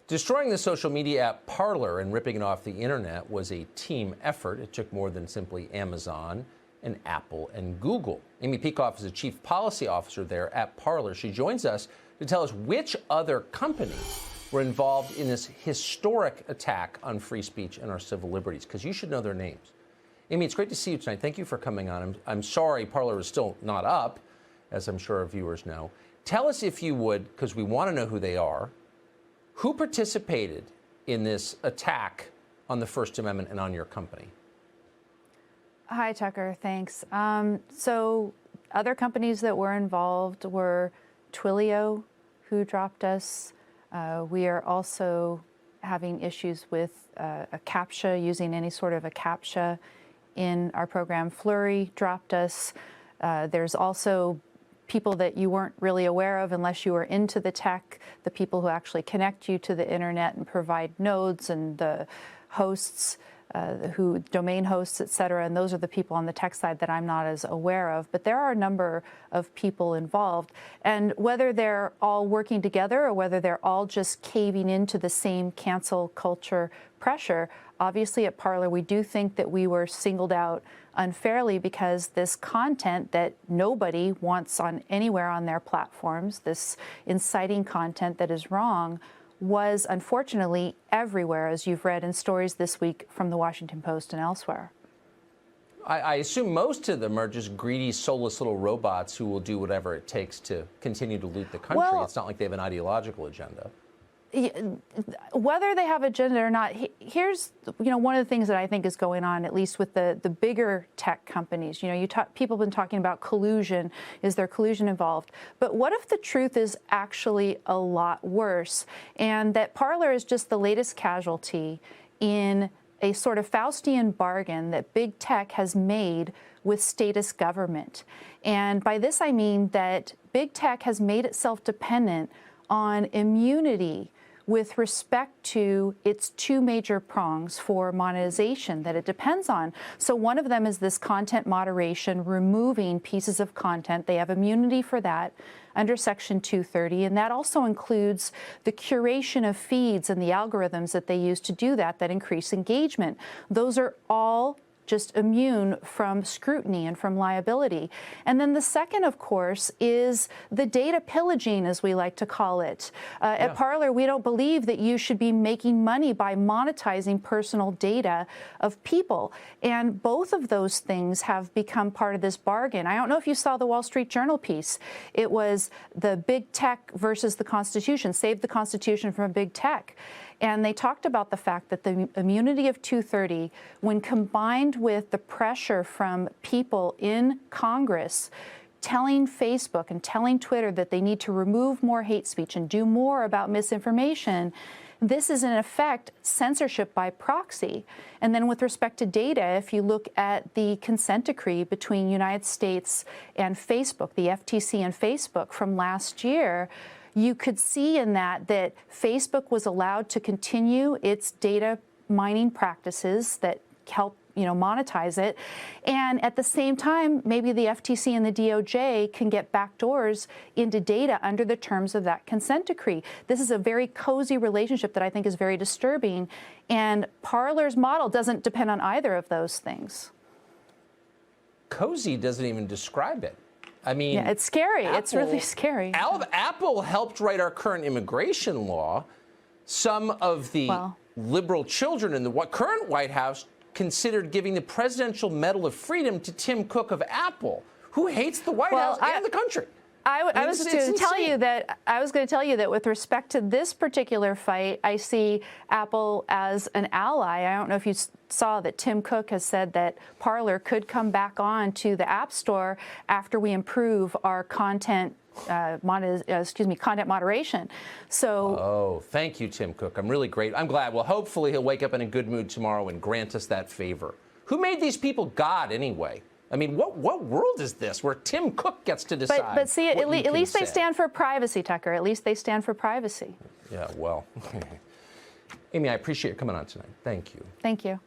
Destroying the social media app Parler and ripping it off the internet was a team effort. It took more than simply Amazon and Apple and Google. Amy Peikoff is a chief policy officer there at Parler. She joins us to tell us which other companies were involved in this historic attack on free speech and our civil liberties, because you should know their names. Amy, it's great to see you tonight. Thank you for coming on. I'm sorry Parler is still not up, as I'm sure our viewers know. Tell us, if you would, because we want to know who they are, who participated in this attack on the First Amendment and on your company? Hi, Tucker. Thanks. So other companies that were involved were Twilio, who dropped us. We are also having issues with a CAPTCHA, using any sort of a CAPTCHA in our program. Flurry dropped us. There's also people that you weren't really aware of unless you were into the tech, the people who actually connect you to the internet and provide nodes, and the hosts, who domain hosts, et cetera. And those are the people on the tech side that I'm not as aware of. But there are a number of people involved. And whether they're all working together or whether they're all just caving into the same cancel culture pressure, obviously at Parler, we do think that we were singled out unfairly, because this content that nobody wants on anywhere on their platforms, this inciting content that is wrong, was unfortunately everywhere, as you've read in stories this week from the Washington Post and elsewhere. I assume most of them are just greedy, soulless little robots who will do whatever it takes to continue to loot the country. Well, it's not like they have an ideological agenda. Whether they have agenda or not, here's one of the things that I think is going on, at least with the bigger tech companies. People have been talking about collusion. Is there collusion involved? But what if the truth is actually a lot worse, and that Parler is just the latest casualty in a sort of Faustian bargain that big tech has made with statist government? And by this I mean that big tech has made itself dependent on immunity with respect to its two major prongs for monetization that it depends on. So one of them is this content moderation, removing pieces of content. They have immunity for that under Section 230, and that also includes the curation of feeds and the algorithms that they use to do that increase engagement. Those are all just immune from scrutiny and from liability. And then the second, of course, is the data pillaging, as we like to call it. At Parler, we don't believe that you should be making money by monetizing personal data of people. And both of those things have become part of this bargain. I don't know if you saw the Wall Street Journal piece. It was the big tech versus the Constitution, save the Constitution from big tech. And they talked about the fact that the immunity of 230, when combined with the pressure from people in Congress telling Facebook and telling Twitter that they need to remove more hate speech and do more about misinformation, this is in effect censorship by proxy. And then with respect to data, if you look at the consent decree between United States and Facebook, the FTC and Facebook from last year, you could see in that Facebook was allowed to continue its data mining practices that help monetize it. And at the same time, maybe the FTC and the DOJ can get backdoors into data under the terms of that consent decree. This is a very cozy relationship that I think is very disturbing. And Parler's model doesn't depend on either of those things. Cozy doesn't even describe it. I mean, yeah, it's scary. It's really scary. Apple helped write our current immigration law. Some of the liberal children in the current White House considered giving the Presidential Medal of Freedom to Tim Cook of Apple, who hates the White House and the country. I was going to tell you that with respect to this particular fight, I see Apple as an ally. I don't know if you saw that Tim Cook has said that Parler could come back on to the App Store after we improve our content moderation. So, thank you, Tim Cook. I'm really great. I'm glad. Well, hopefully he'll wake up in a good mood tomorrow and grant us that favor. Who made these people God anyway? I mean, what world is this where Tim Cook gets to decide? But see, at least they stand for privacy, Tucker. At least they stand for privacy. Yeah, well. Amy, I appreciate you coming on tonight. Thank you. Thank you.